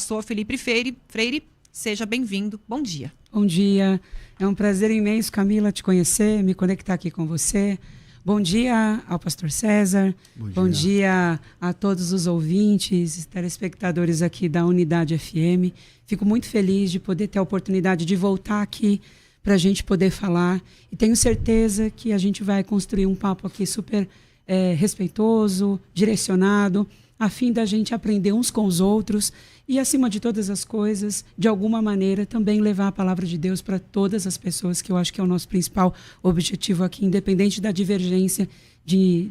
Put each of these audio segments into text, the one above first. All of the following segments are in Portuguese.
Sou Felipe Freire, seja bem-vindo. Bom dia. Bom dia. É um prazer imenso, Camila, te conhecer, me conectar aqui com você. Bom dia ao pastor César. Bom dia a todos os ouvintes, telespectadores aqui da Unidade FM. Fico muito feliz de poder ter a oportunidade de voltar aqui para a gente poder falar. E tenho certeza que a gente vai construir um papo aqui super respeitoso, direcionado, a fim da gente aprender uns com os outros e, acima de todas as coisas, de alguma maneira, também levar a palavra de Deus para todas as pessoas, que eu acho que é o nosso principal objetivo aqui, independente da divergência de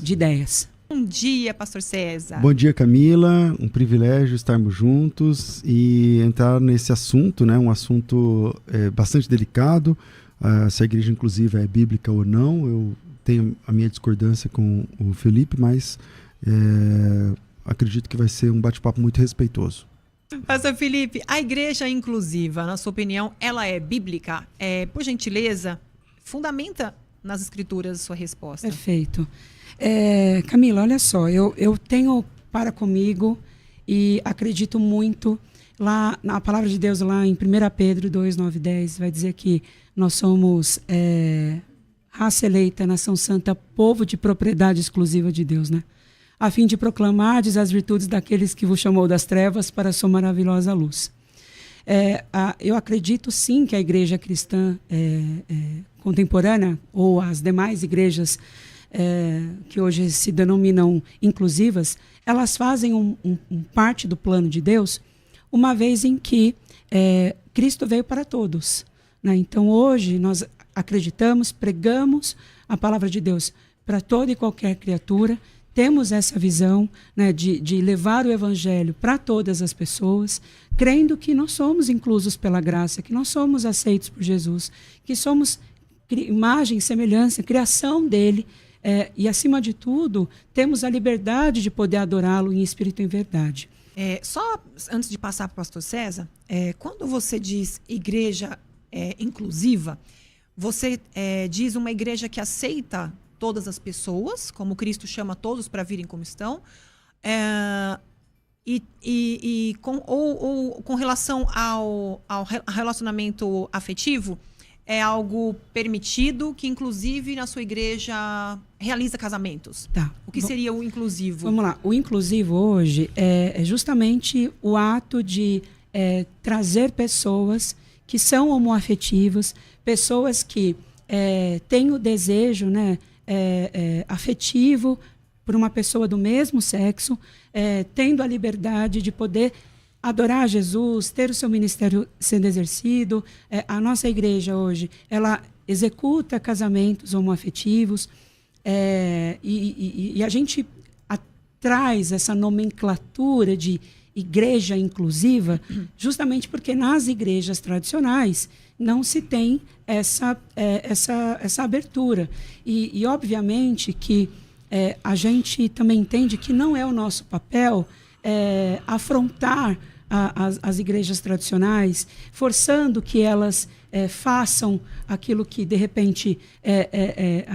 ideias. Bom dia, pastor César. Bom dia, Camila. Um privilégio estarmos juntos e entrar nesse assunto, né? Um assunto bastante delicado. Se a igreja inclusiva é bíblica ou não, eu tenho a minha discordância com o Felipe, mas acredito que vai ser um bate-papo muito respeitoso. Pastor Felipe, a igreja inclusiva, na sua opinião, ela é bíblica? Por gentileza, fundamenta nas escrituras a sua resposta. Perfeito. Camila, olha só, eu tenho para comigo e acredito muito lá na palavra de Deus, lá em 1 Pedro 2, 9 e 10, vai dizer que nós somos raça eleita, nação santa, povo de propriedade exclusiva de Deus, né? A fim de proclamardes as virtudes daqueles que vos chamou das trevas para a sua maravilhosa luz. Eu acredito sim que a igreja cristã contemporânea, ou as demais igrejas que hoje se denominam inclusivas, elas fazem parte do plano de Deus, uma vez em que Cristo veio para todos, né? Então hoje nós acreditamos, pregamos a palavra de Deus para toda e qualquer criatura. Temos essa visão, né, de levar o evangelho para todas as pessoas, crendo que nós somos inclusos pela graça, que nós somos aceitos por Jesus, que somos imagem, semelhança, criação dele, e acima de tudo, temos a liberdade de poder adorá-lo em espírito e em verdade. Só antes de passar para o pastor César, quando você diz igreja inclusiva, você diz uma igreja que aceita todas as pessoas, como Cristo chama todos para virem como estão, com relação ao relacionamento afetivo, é algo permitido, que inclusive na sua igreja realiza casamentos. Tá. O que seria o inclusivo? Vamos lá. O inclusivo hoje é justamente o ato de trazer pessoas que são homoafetivas, pessoas que têm o desejo, né, afetivo por uma pessoa do mesmo sexo, tendo a liberdade de poder adorar a Jesus, ter o seu ministério sendo exercido. A nossa igreja hoje, ela executa casamentos homoafetivos, e a gente traz essa nomenclatura de igreja inclusiva justamente porque nas igrejas tradicionais não se tem essa abertura. E obviamente que a gente também entende que não é o nosso papel afrontar as igrejas tradicionais, forçando que elas façam aquilo que, de repente,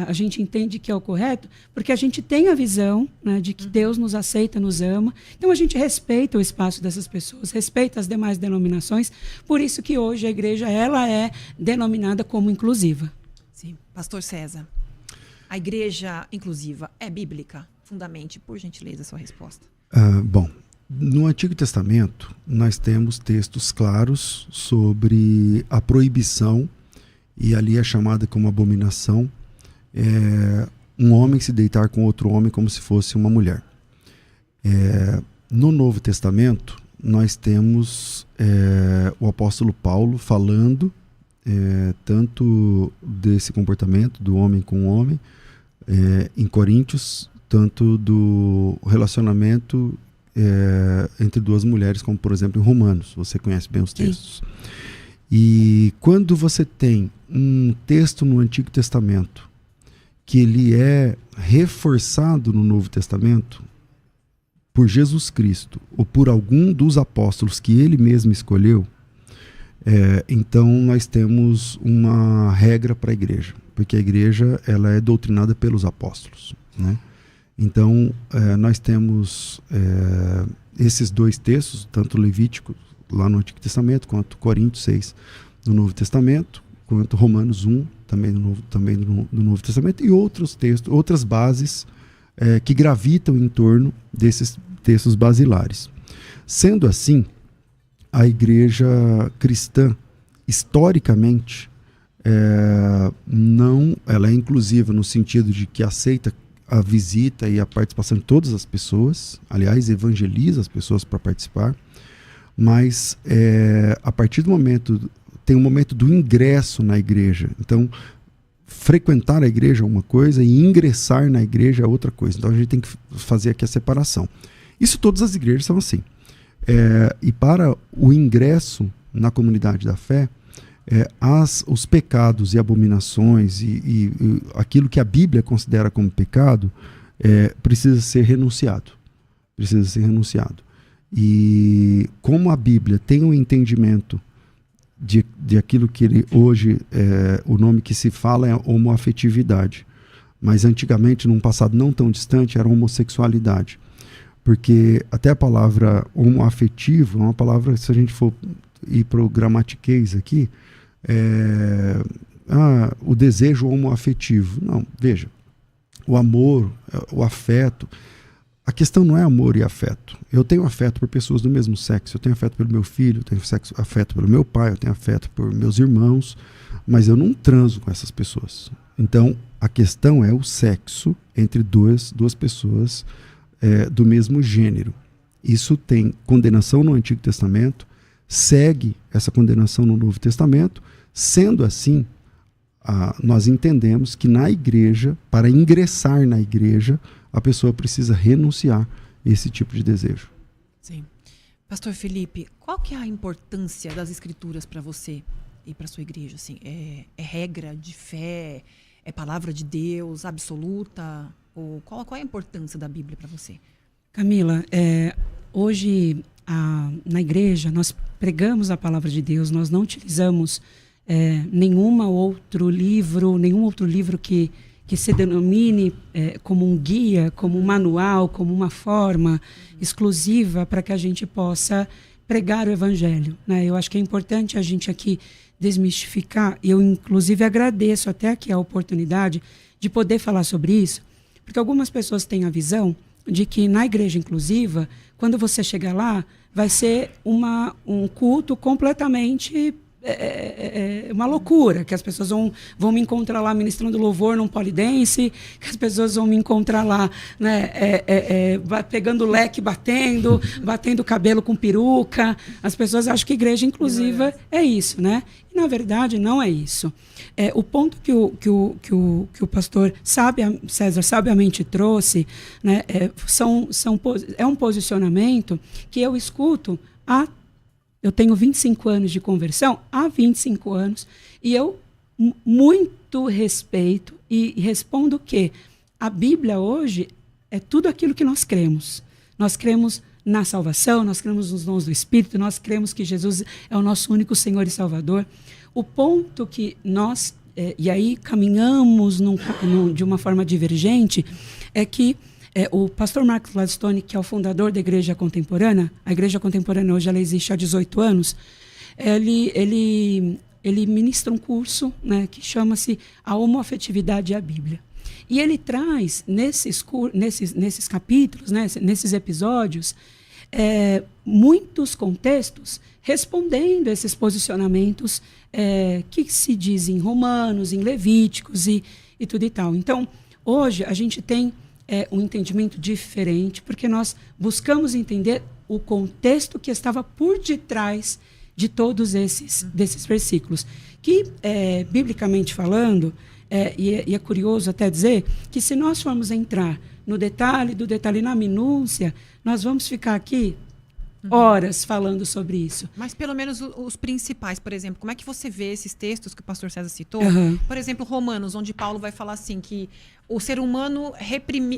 a gente entende que é o correto, porque a gente tem a visão, né, de que Deus nos aceita, nos ama. Então, a gente respeita o espaço dessas pessoas, respeita as demais denominações. Por isso que hoje a igreja ela é denominada como inclusiva. Sim. Pastor César, a igreja inclusiva é bíblica? Fundamente, por gentileza, a sua resposta. Bom, no Antigo Testamento, nós temos textos claros sobre a proibição, e ali é chamada como abominação, um homem se deitar com outro homem como se fosse uma mulher. No Novo Testamento, nós temos o apóstolo Paulo falando tanto desse comportamento do homem com o homem, em Coríntios, tanto do relacionamento entre duas mulheres, como por exemplo em Romanos. Você conhece bem os textos. Sim. E quando você tem um texto no Antigo Testamento que ele é reforçado no Novo Testamento por Jesus Cristo ou por algum dos apóstolos que ele mesmo escolheu, então nós temos uma regra para a igreja, porque a igreja ela é doutrinada pelos apóstolos, né? Então nós temos esses dois textos, tanto Levítico lá no Antigo Testamento, quanto Coríntios 6 no Novo Testamento, quanto Romanos 1 também no Novo Testamento, e outros textos, outras bases que gravitam em torno desses textos basilares. Sendo assim, a igreja cristã, historicamente, ela é inclusiva no sentido de que aceita a visita e a participação de todas as pessoas, aliás, evangeliza as pessoas para participar, mas a partir do momento, tem um momento do ingresso na igreja. Então, frequentar a igreja é uma coisa e ingressar na igreja é outra coisa. Então, a gente tem que fazer aqui a separação. Isso todas as igrejas são assim. E para o ingresso na comunidade da fé, os pecados e abominações e aquilo que a Bíblia considera como pecado precisa ser renunciado. Precisa ser renunciado. E como a Bíblia tem um entendimento de aquilo que hoje o nome que se fala é homoafetividade, mas antigamente, num passado não tão distante, era homossexualidade. Porque até a palavra homoafetivo é uma palavra, se a gente for ir para o gramatiquês aqui, o desejo homoafetivo. Não, veja, o amor, o afeto, a questão não é amor e afeto. Eu tenho afeto por pessoas do mesmo sexo, eu tenho afeto pelo meu filho, eu tenho afeto pelo meu pai, eu tenho afeto por meus irmãos, mas eu não transo com essas pessoas. Então, a questão é o sexo entre duas pessoas do mesmo gênero. Isso tem condenação no Antigo Testamento, segue essa condenação no Novo Testamento. Sendo assim, nós entendemos que na igreja, para ingressar na igreja, a pessoa precisa renunciar a esse tipo de desejo. Sim. Pastor Felipe, qual que é a importância das escrituras para você e para sua igreja? Assim, é regra de fé? É palavra de Deus absoluta? Ou qual é a importância da Bíblia para você? Camila, hoje na igreja nós pregamos a palavra de Deus, nós não utilizamos nenhum outro livro que se denomine como um guia, como um manual, como uma forma exclusiva para que a gente possa pregar o evangelho, né? Eu acho que é importante a gente aqui desmistificar, e eu inclusive agradeço até aqui a oportunidade de poder falar sobre isso, porque algumas pessoas têm a visão de que na igreja inclusiva, quando você chegar lá, vai ser um culto completamente uma loucura, que as pessoas vão me encontrar lá ministrando louvor num polidense, que as pessoas vão me encontrar lá, né, pegando leque, batendo cabelo com peruca. As pessoas acham que igreja inclusiva é isso, né? E na verdade não é isso. O ponto que o pastor César sabiamente trouxe, né, é um posicionamento que eu escuto eu tenho 25 anos de conversão, há 25 anos, e eu muito respeito e respondo que a Bíblia hoje é tudo aquilo que nós cremos. Nós cremos na salvação, nós cremos nos dons do Espírito, nós cremos que Jesus é o nosso único Senhor e Salvador. O ponto que nós, e aí caminhamos de uma forma divergente, é que o pastor Marcos Gladstone, que é o fundador da Igreja Contemporânea, a Igreja Contemporânea hoje ela existe há 18 anos, ele ministra um curso, né, que chama-se A Homoafetividade e a Bíblia. E ele traz, nesses capítulos, né, nesses episódios, muitos contextos respondendo a esses posicionamentos que se dizem em Romanos, em Levíticos e tudo e tal. Então, hoje a gente tem um entendimento diferente, porque nós buscamos entender o contexto que estava por detrás de todos desses versículos. Que, biblicamente falando, e é curioso até dizer que se nós formos entrar no detalhe, na minúcia, nós vamos ficar aqui horas falando sobre isso. Mas pelo menos os principais, por exemplo, como é que você vê esses textos que o pastor César citou? Por exemplo, Romanos, onde Paulo vai falar assim que o ser humano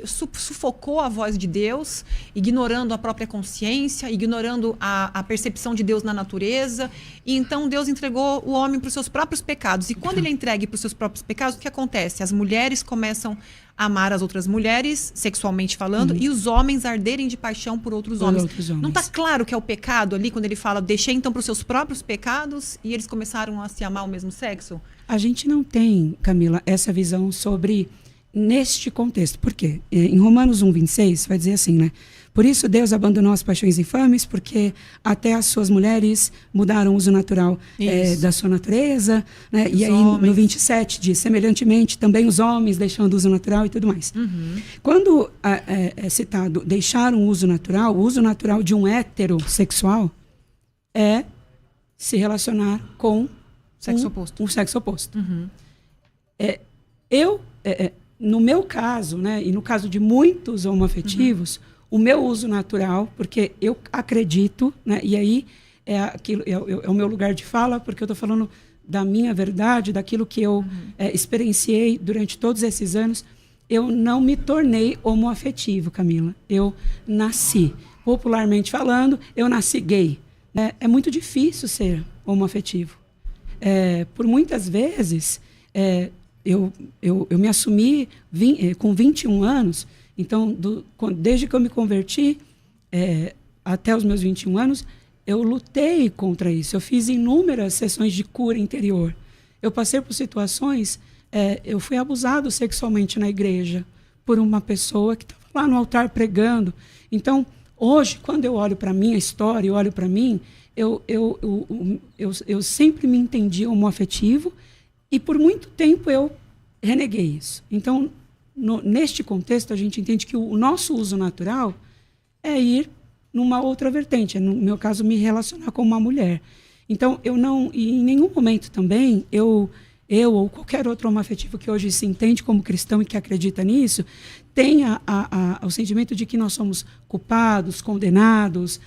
sufocou a voz de Deus, ignorando a própria consciência, ignorando a percepção de Deus na natureza. E então Deus entregou o homem para os seus próprios pecados. E quando ele é entregue para os seus próprios pecados, o que acontece? As mulheres começam a amar as outras mulheres, sexualmente falando, e os homens arderem de paixão por outros homens. Não está claro que é o pecado ali, quando ele fala, deixei então para os seus próprios pecados, e eles começaram a se amar ao mesmo sexo? A gente não tem, Camila, essa visão sobre... neste contexto. Por quê? Em Romanos 1:26 vai dizer assim, né? Por isso Deus abandonou as paixões infames, porque até as suas mulheres mudaram o uso natural da sua natureza, né? E aí no 27 diz, semelhantemente, também os homens deixando o uso natural e tudo mais. Quando é citado deixar um uso natural de um heterossexual é se relacionar com sexo oposto. No meu caso, né, e no caso de muitos homoafetivos, o meu uso natural, porque eu acredito, né, e aí é o meu lugar de fala, porque eu estou falando da minha verdade, daquilo que eu experienciei durante todos esses anos, eu não me tornei homoafetivo, Camila. Eu nasci, popularmente falando, eu nasci gay. Né? É muito difícil ser homoafetivo. Por muitas vezes... Eu me assumi com 21 anos, então, desde que eu me converti até os meus 21 anos, eu lutei contra isso. Eu fiz inúmeras sessões de cura interior. Eu passei por situações, eu fui abusado sexualmente na igreja por uma pessoa que estava lá no altar pregando. Então, hoje, quando eu olho para a minha história, eu olho para mim, eu sempre me entendi homoafetivo. E por muito tempo eu reneguei isso. Então, neste contexto, a gente entende que o nosso uso natural é ir numa outra vertente. No meu caso, me relacionar com uma mulher. Então, eu não... E em nenhum momento também, eu ou qualquer outro homoafetivo que hoje se entende como cristão e que acredita nisso, tenha o sentimento de que nós somos culpados, condenados.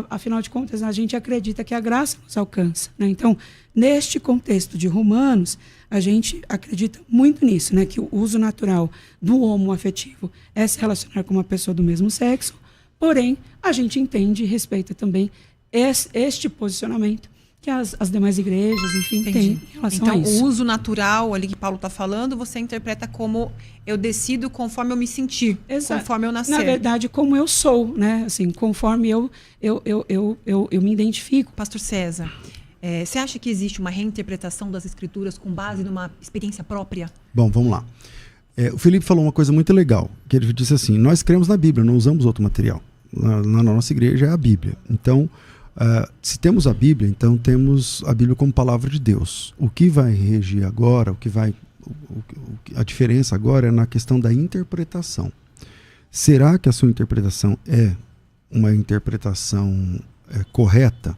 Afinal de contas, a gente acredita que a graça nos alcança. Né? Então, neste contexto de Romanos, a gente acredita muito nisso, né? Que o uso natural do homoafetivo é se relacionar com uma pessoa do mesmo sexo, porém, a gente entende e respeita também este posicionamento que as demais igrejas, enfim, têm em relação a isso. Então, o uso natural ali que Paulo está falando, você interpreta como eu decido conforme eu me sentir, conforme eu nascer. Na verdade, como eu sou, né? Assim, conforme eu me identifico. Pastor César, você acha que existe uma reinterpretação das Escrituras com base numa experiência própria? Bom, vamos lá. O Felipe falou uma coisa muito legal, que ele disse assim, nós cremos na Bíblia, não usamos outro material. Na nossa igreja é a Bíblia. Então, se temos a Bíblia, então temos a Bíblia como palavra de Deus. O que vai regir agora, a diferença agora é na questão da interpretação. Será que a sua interpretação é uma interpretação correta?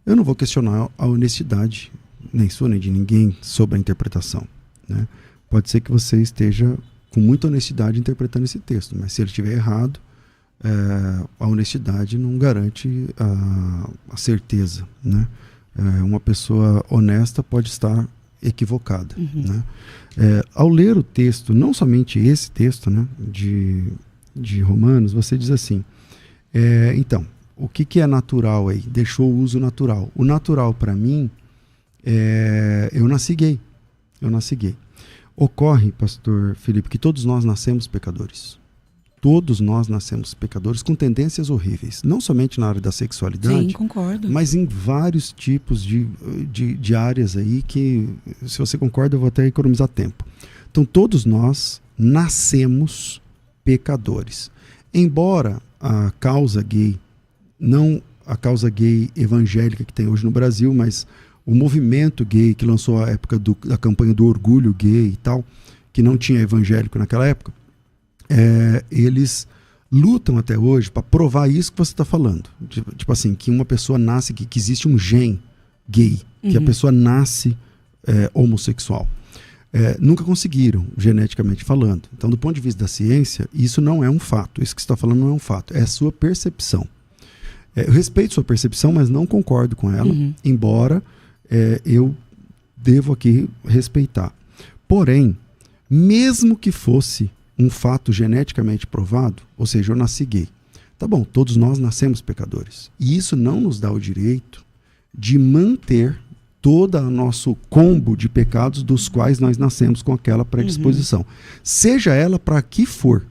Eu não vou questionar a honestidade, nem sua nem de ninguém, sobre a interpretação. Né? Pode ser que você esteja com muita honestidade interpretando esse texto, mas se ele estiver errado, a honestidade não garante a certeza. Né? Uma pessoa honesta pode estar equivocada. Né? Ao ler o texto, não somente esse texto, né, de Romanos, você diz assim, então, o que é natural aí? Deixou o uso natural. O natural para mim, eu nasci gay. Ocorre, pastor Felipe, que todos nós nascemos pecadores. Todos nós nascemos pecadores com tendências horríveis. Não somente na área da sexualidade. Sim, concordo. Mas em vários tipos de áreas aí que, se você concorda, eu vou até economizar tempo. Então, todos nós nascemos pecadores. Embora a causa gay, não a causa gay evangélica que tem hoje no Brasil, mas o movimento gay que lançou a época da campanha do orgulho gay e tal, que não tinha evangélico naquela época, eles lutam até hoje para provar isso que você está falando. Tipo assim, que uma pessoa nasce, que existe um gene gay, que a pessoa nasce homossexual. Nunca conseguiram, geneticamente falando. Então, do ponto de vista da ciência, isso não é um fato. Isso que você está falando não é um fato. É a sua percepção. Eu respeito sua percepção, mas não concordo com ela, embora eu devo aqui respeitar. Porém, mesmo que fosse um fato geneticamente provado, ou seja, eu nasci gay. Tá bom, todos nós nascemos pecadores. E isso não nos dá o direito de manter todo o nosso combo de pecados dos quais nós nascemos com aquela predisposição. Seja ela para que for.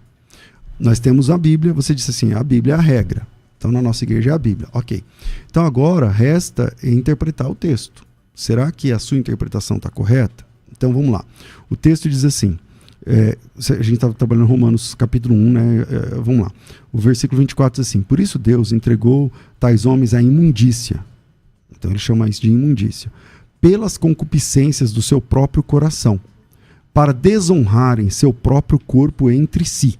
Nós temos a Bíblia, você disse assim, a Bíblia é a regra. Então na nossa igreja é a Bíblia. Ok. Então agora resta interpretar o texto. Será que a sua interpretação está correta? Então vamos lá. O texto diz assim, a gente estava trabalhando em Romanos capítulo 1, né? Vamos lá. O versículo 24 diz assim, por isso Deus entregou tais homens à imundícia. Então ele chama isso de imundícia. Pelas concupiscências do seu próprio coração, para desonrarem seu próprio corpo entre si.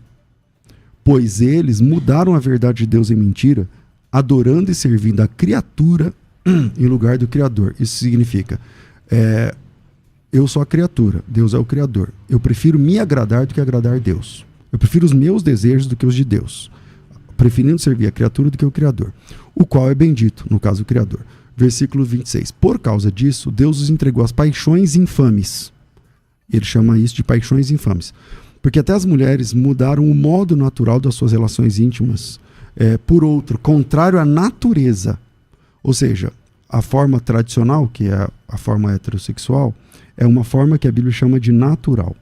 Pois eles mudaram a verdade de Deus em mentira, adorando e servindo a criatura em lugar do Criador. Isso significa, eu sou a criatura, Deus é o Criador. Eu prefiro me agradar do que agradar Deus. Eu prefiro os meus desejos do que os de Deus. Preferindo servir a criatura do que o Criador. O qual é bendito, no caso o Criador. Versículo 26. Por causa disso, Deus os entregou às paixões infames. Ele chama isso de paixões infames. Porque até as mulheres mudaram o modo natural das suas relações íntimas por outro, contrário à natureza. Ou seja, a forma tradicional, que é a forma heterossexual, é uma forma que a Bíblia chama de natural.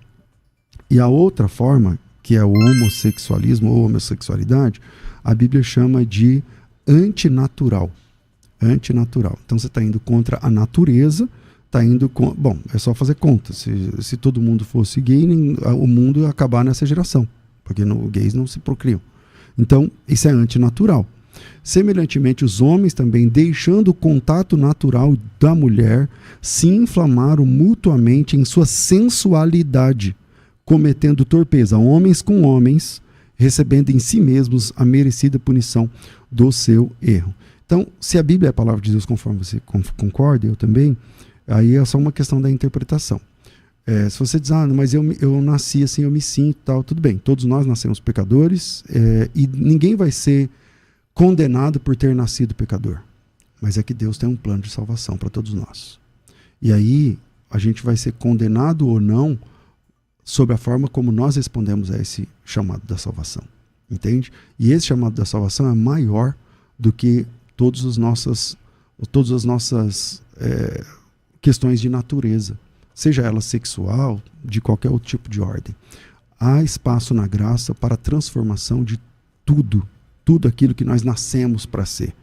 E a outra forma, que é o homossexualismo ou homossexualidade, a Bíblia chama de antinatural. Antinatural. Então você está indo contra a natureza, está indo com... Bom, é só fazer conta. Se todo mundo fosse gay, o mundo ia acabar nessa geração, porque gays não se procriam. Então, isso é antinatural. Semelhantemente, os homens também, deixando o contato natural da mulher, se inflamaram mutuamente em sua sensualidade, cometendo torpeza, homens com homens, recebendo em si mesmos a merecida punição do seu erro. Então, se a Bíblia é a palavra de Deus, conforme você concorda, eu também, aí é só uma questão da interpretação. Se você diz, mas eu nasci assim, eu me sinto, tal, tudo bem. Todos nós nascemos pecadores e ninguém vai ser condenado por ter nascido pecador. Mas é que Deus tem um plano de salvação para todos nós. E aí, a gente vai ser condenado ou não sobre a forma como nós respondemos a esse chamado da salvação. Entende? E esse chamado da salvação é maior do que todas as nossas questões de natureza, seja ela sexual, de qualquer outro tipo de ordem. Há espaço na graça para a transformação de tudo aquilo que nós nascemos para ser.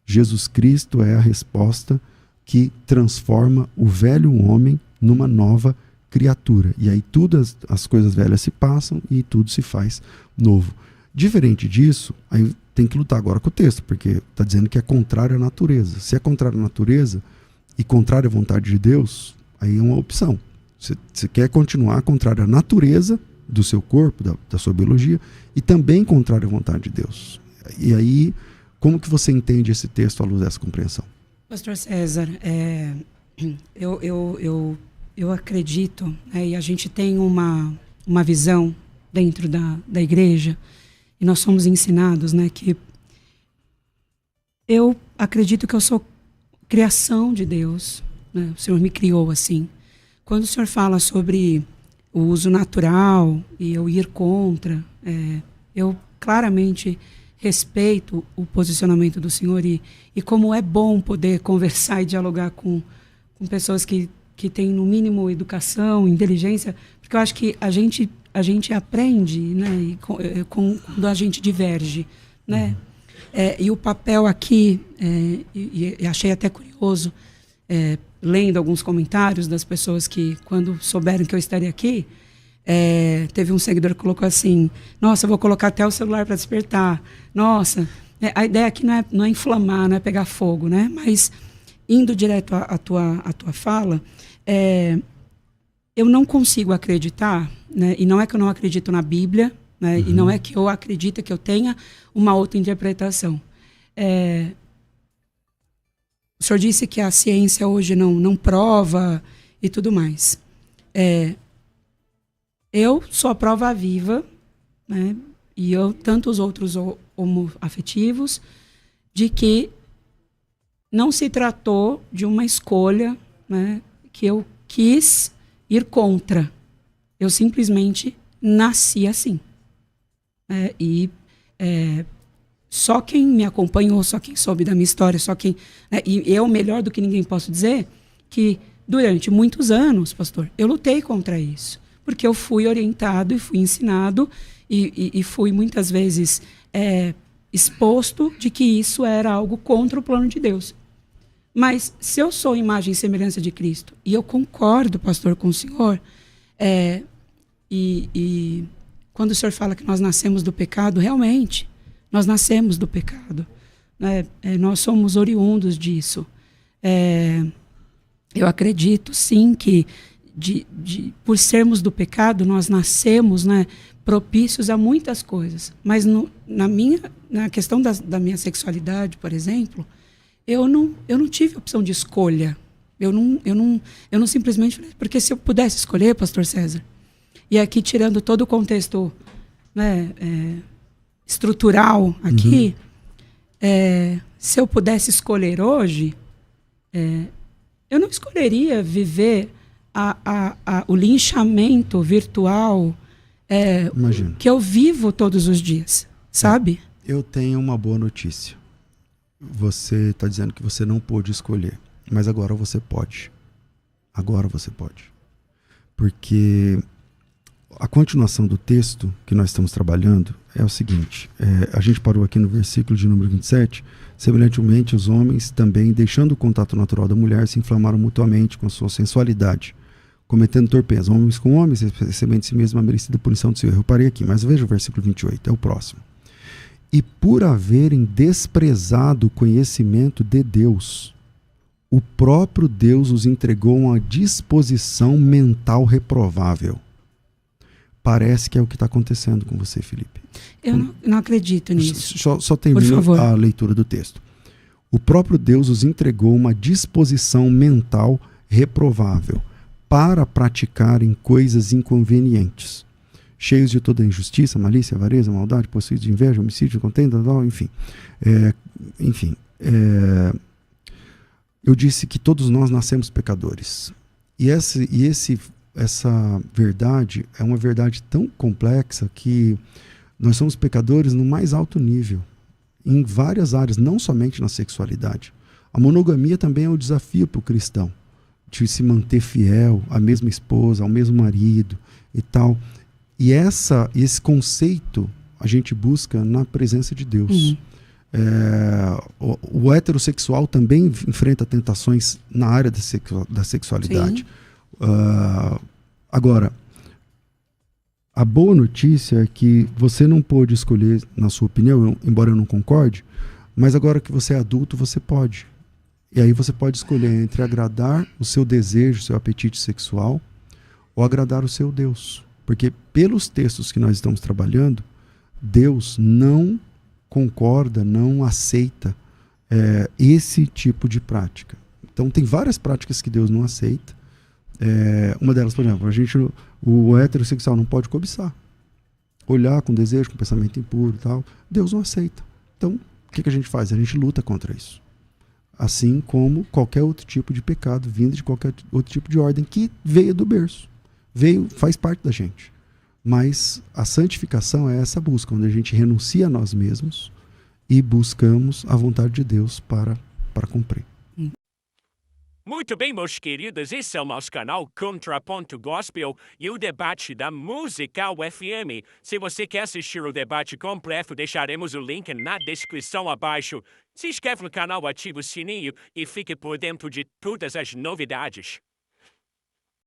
Jesus Cristo é a resposta que transforma o velho homem numa nova criatura. E aí todas as coisas velhas se passam e tudo se faz novo. Diferente disso, aí tem que lutar agora com o texto, porque está dizendo que é contrário à natureza. Se é contrário à natureza e contrário à vontade de Deus, aí é uma opção. Você quer continuar contrário à natureza do seu corpo, da sua biologia, e também contrário à vontade de Deus. E aí, como que você entende esse texto à luz dessa compreensão? Pastor César, eu acredito, e a gente tem uma visão dentro da igreja, e nós somos ensinados, que eu acredito que eu sou criação de Deus, o Senhor me criou assim. Quando o Senhor fala sobre o uso natural e eu ir contra, eu claramente respeito o posicionamento do Senhor e como é bom poder conversar e dialogar com pessoas que têm no mínimo educação, inteligência, porque eu acho que a gente aprende, quando a gente diverge, e o papel aqui, e achei até curioso, lendo alguns comentários das pessoas que, quando souberam que eu estaria aqui, teve um seguidor que colocou assim, nossa, eu vou colocar até o celular para despertar, nossa, a ideia aqui não é inflamar, não é pegar fogo, mas indo direto à tua fala, eu não consigo acreditar, e não é que eu não acredito na Bíblia, e não é que eu acredito que eu tenha uma outra interpretação. O senhor disse que a ciência hoje não prova e tudo mais. Eu sou a prova viva, e tanto os outros homoafetivos, de que não se tratou de uma escolha, que eu quis ir contra. Eu simplesmente nasci assim. Só quem me acompanhou, só quem soube da minha história, só quem... e eu, melhor do que ninguém, posso dizer que durante muitos anos, pastor, eu lutei contra isso. Porque eu fui orientado e fui ensinado e fui muitas vezes exposto de que isso era algo contra o plano de Deus. Mas se eu sou imagem e semelhança de Cristo, e eu concordo, pastor, com o senhor, e quando o senhor fala que nós nascemos do pecado, realmente, nós nascemos do pecado. Né? Nós somos oriundos disso. Eu acredito, sim, que por sermos do pecado, nós nascemos, né, propícios a muitas coisas. Mas na questão da minha sexualidade, por exemplo, eu não tive opção de escolha. Eu não simplesmente falei, porque se eu pudesse escolher, pastor César, e aqui tirando todo o contexto, né, estrutural aqui, se eu pudesse escolher hoje, eu não escolheria viver o linchamento virtual que eu vivo todos os dias, sabe? Eu tenho uma boa notícia. Você está dizendo que você não pôde escolher, mas agora você pode. Agora você pode. Porque a continuação do texto que nós estamos trabalhando é o seguinte, a gente parou aqui no versículo de número 27, semelhantemente os homens também, deixando o contato natural da mulher, se inflamaram mutuamente com a sua sensualidade, cometendo torpeza, homens com homens, recebendo de si mesmo a merecida punição do seu erro. Eu parei aqui, mas veja o versículo 28, é o próximo. E por haverem desprezado o conhecimento de Deus, o próprio Deus os entregou a uma disposição mental reprovável. Parece que é o que está acontecendo com você, Felipe. Eu não acredito nisso. Só termino a leitura do texto. O próprio Deus os entregou uma disposição mental reprovável para praticarem coisas inconvenientes, cheios de toda injustiça, malícia, avareza, maldade, possuídos de inveja, homicídio, contenda, enfim. Eu disse que todos nós nascemos pecadores. E essa verdade é uma verdade tão complexa que nós somos pecadores no mais alto nível, em várias áreas, não somente na sexualidade. A monogamia também é um desafio para o cristão, de se manter fiel à mesma esposa, ao mesmo marido e tal. E esse conceito a gente busca na presença de Deus. O heterossexual também enfrenta tentações na área da sexualidade. Agora, a boa notícia é que você não pôde escolher, na sua opinião, embora eu não concorde, mas agora que você é adulto, você pode. E aí você pode escolher entre agradar o seu desejo, o seu apetite sexual, ou agradar o seu Deus. Porque pelos textos que nós estamos trabalhando, Deus não concorda, não aceita esse tipo de prática. Então tem várias práticas que Deus não aceita. Uma delas, por exemplo, o heterossexual não pode cobiçar. Olhar com desejo, com pensamento impuro e tal. Deus não aceita. Então, o que a gente faz? A gente luta contra isso. Assim como qualquer outro tipo de pecado vindo de qualquer outro tipo de ordem que veio do berço. Faz parte da gente. Mas a santificação é essa busca, onde a gente renuncia a nós mesmos e buscamos a vontade de Deus para cumprir. Muito bem, meus queridos, esse é o nosso canal Contraponto Gospel e o debate da Musical FM. Se você quer assistir o debate completo, deixaremos o link na descrição abaixo. Se inscreve no canal, ativa o sininho e fique por dentro de todas as novidades.